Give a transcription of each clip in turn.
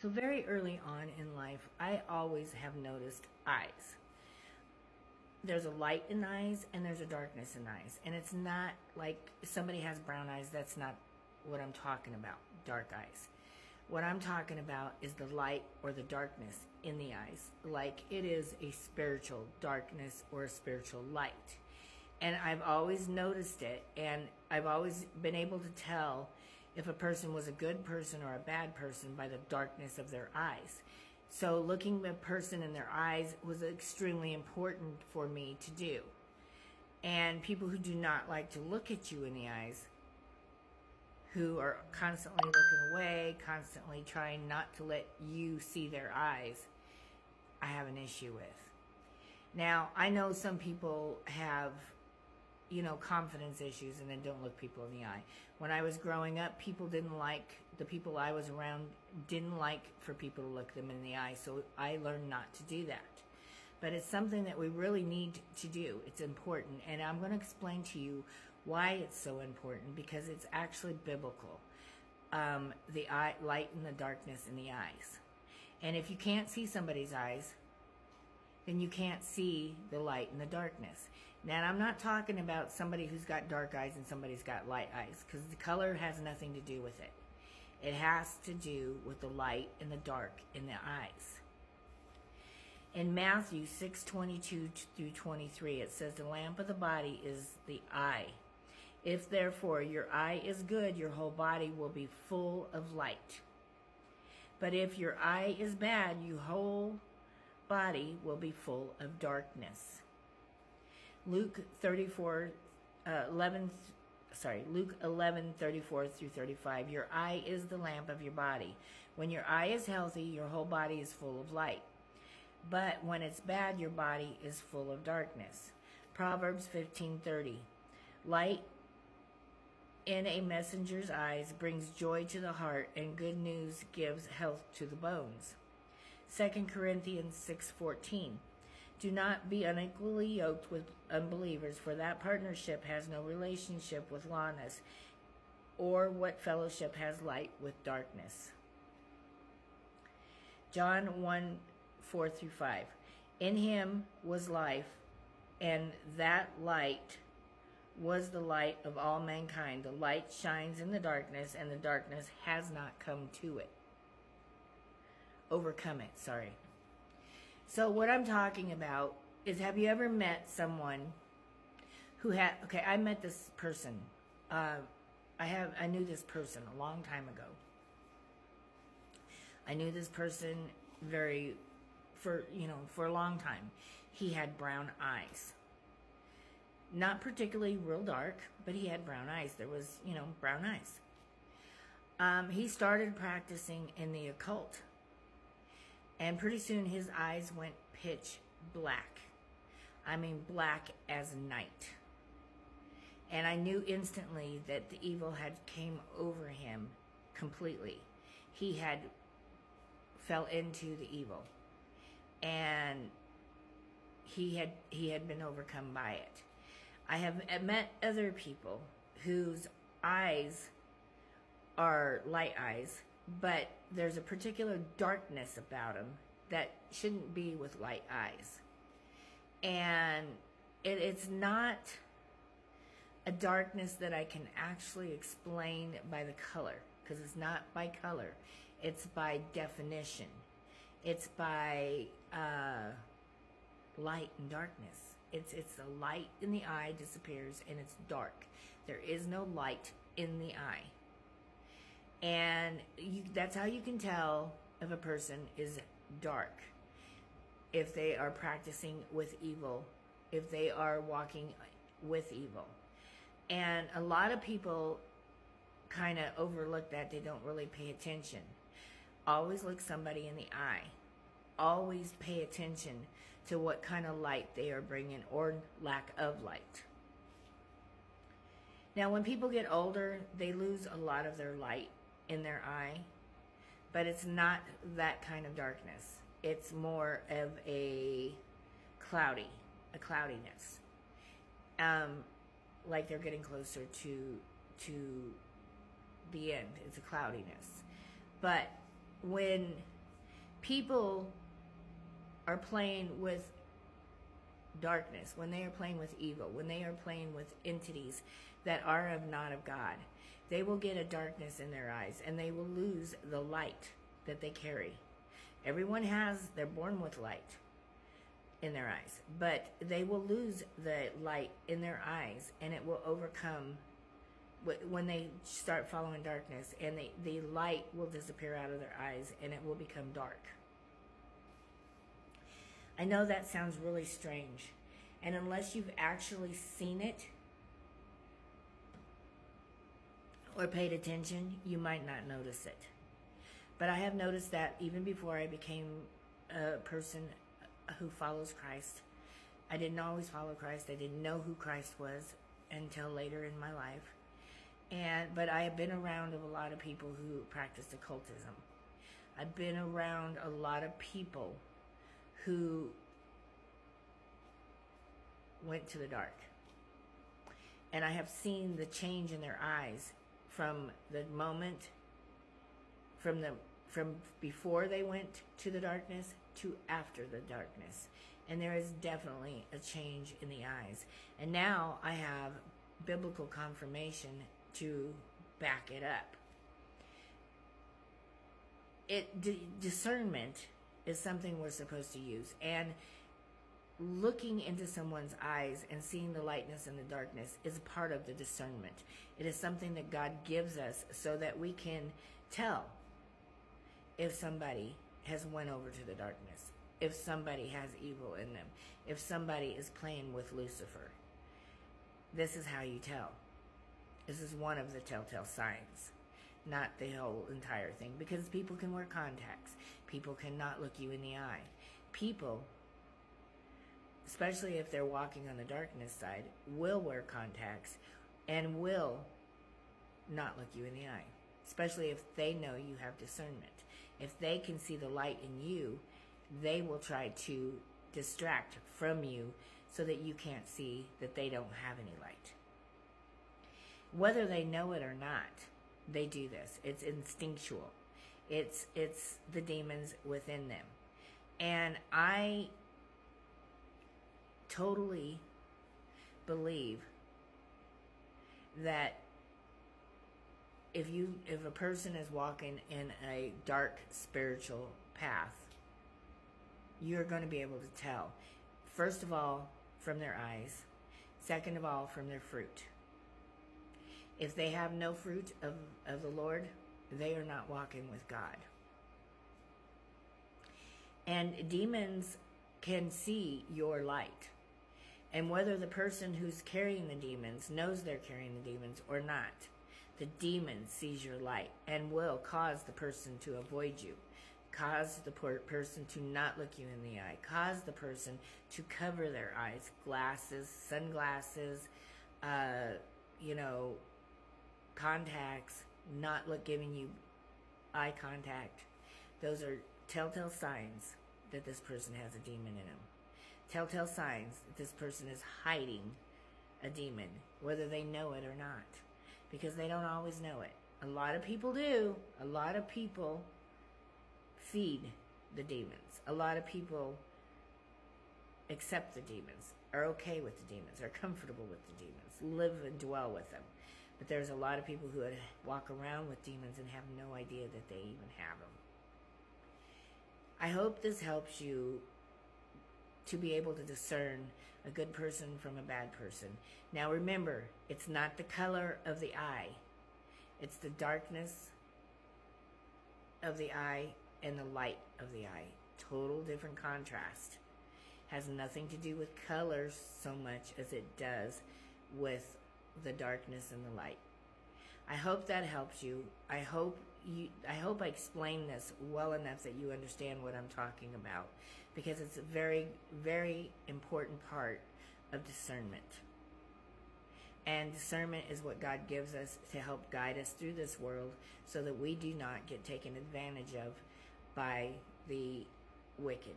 So very early on in life, I always have noticed eyes. There's a light in eyes and there's a darkness in eyes. And it's not like somebody has brown eyes. That's not what I'm talking about, dark eyes. What I'm talking about is the light or the darkness in the eyes. Like it is a spiritual darkness or a spiritual light. And I've always noticed it, and I've always been able to tell if a person was a good person or a bad person by the darkness of their eyes. So looking a person in their eyes was extremely important for me to do. And people who do not like to look at you in the eyes, who are constantly looking away, constantly trying not to let you see their eyes, I have an issue with. Now, I know some people have confidence issues and then don't look people in the eye. When I was growing up, the people I was around didn't like for people to look them in the eye, so I learned not to do that. But it's something that we really need to do. It's important, and I'm going to explain to you why it's so important, because it's actually biblical. The eye, light and the darkness in the eyes. And if you can't see somebody's eyes, then you can't see the light and the darkness. Now, I'm not talking about somebody who's got dark eyes and somebody's got light eyes, because the color has nothing to do with it. It has to do with the light and the dark in the eyes. In Matthew 6:22 through 23, it says, "The lamp of the body is the eye. If therefore your eye is good, your whole body will be full of light. But if your eye is bad, your whole body will be full of darkness." Luke 11:34 through 35. Your eye is the lamp of your body. When your eye is healthy, your whole body is full of light. But when it's bad, your body is full of darkness. Proverbs 15:30. Light in a messenger's eyes brings joy to the heart, and good news gives health to the bones. 2 Corinthians 6:14. Do not be unequally yoked with unbelievers, for that partnership has no relationship with lawlessness, or what fellowship has light with darkness. John 1:4 through 5. In him was life, and that light was the light of all mankind. The light shines in the darkness, and the darkness has not overcome it. So what I'm talking about is, have you ever met someone who I met this person. I knew this person a long time ago. I knew this person for a long time. He had brown eyes. Not particularly real dark, but he had brown eyes. There was, brown eyes. He started practicing in the occult. And pretty soon his eyes went pitch black. I mean, black as night. And I knew instantly that the evil had came over him completely. He had fell into the evil. And he had been overcome by it. I have met other people whose eyes are light eyes, but there's a particular darkness about them that shouldn't be with light eyes. And it's not a darkness that I can actually explain by the color, because it's not by color. It's by definition. It's by light and darkness. It's the light in the eye disappears and it's dark. There is no light in the eye. And that's how you can tell if a person is dark. If they are practicing with evil, if they are walking with evil. And a lot of people kind of overlook that. They don't really pay attention. Always look somebody in the eye. Always pay attention to what kind of light they are bringing, or lack of light. Now, when people get older, they lose a lot of their light in their eye, but it's not that kind of darkness. It's more of a cloudiness. Like they're getting closer to the end. It's a cloudiness. But when people are playing with darkness, when they are playing with evil, when they are playing with entities that are not of God, they will get a darkness in their eyes and they will lose the light that they carry. Everyone they're born with light in their eyes, but they will lose the light in their eyes, and it will overcome when they start following darkness, and the light will disappear out of their eyes and it will become dark. I know that sounds really strange, and unless you've actually seen it or paid attention, you might not notice it. But I have noticed that even before I became a person who follows Christ. I didn't always follow Christ. I didn't know who Christ was until later in my life. But I have been around a lot of people who practiced occultism. I've been around a lot of people who went to the dark. And I have seen the change in their eyes from the moment, from before they went to the darkness to after the darkness. And there is definitely a change in the eyes. And now I have biblical confirmation to back it up. Discernment is something we're supposed to use. And looking into someone's eyes and seeing the lightness and the darkness is a part of the discernment. It is something that God gives us so that we can tell if somebody has went over to the darkness, if somebody has evil in them, if somebody is playing with Lucifer. This is how you tell. This is one of the telltale signs, not the whole entire thing, because people can wear contacts. People cannot look you in the eye. People, especially if they're walking on the darkness side, will wear contacts and will not look you in the eye, especially if they know you have discernment. If they can see the light in you, they will try to distract from you so that you can't see that they don't have any light. Whether they know it or not, they do this. It's instinctual. It's the demons within them. And I totally believe that if a person is walking in a dark spiritual path, you're going to be able to tell. First of all, from their eyes. Second of all, from their fruit. If they have no fruit of the Lord, they are not walking with God. And demons can see your light. And whether the person who's carrying the demons knows they're carrying the demons or not, the demon sees your light and will cause the person to avoid you, cause the person to not look you in the eye, cause the person to cover their eyes, glasses, sunglasses, contacts, not giving you eye contact. Those are telltale signs that this person has a demon in them. Telltale signs that this person is hiding a demon, whether they know it or not, because they don't always know it. A lot of people do. A lot of people feed the demons. A lot of people accept the demons, are okay with the demons, are comfortable with the demons, live and dwell with them. But there's a lot of people who walk around with demons and have no idea that they even have them. I hope this helps you to be able to discern a good person from a bad person. Now remember, it's not the color of the eye. It's the darkness of the eye and the light of the eye. Total different contrast. Has nothing to do with colors so much as it does with the darkness and the light. I hope that helps you. I hope I explain this well enough that you understand what I'm talking about, because it's a very, very important part of discernment. And discernment is what God gives us to help guide us through this world so that we do not get taken advantage of by the wicked.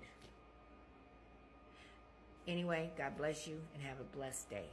Anyway, God bless you and have a blessed day.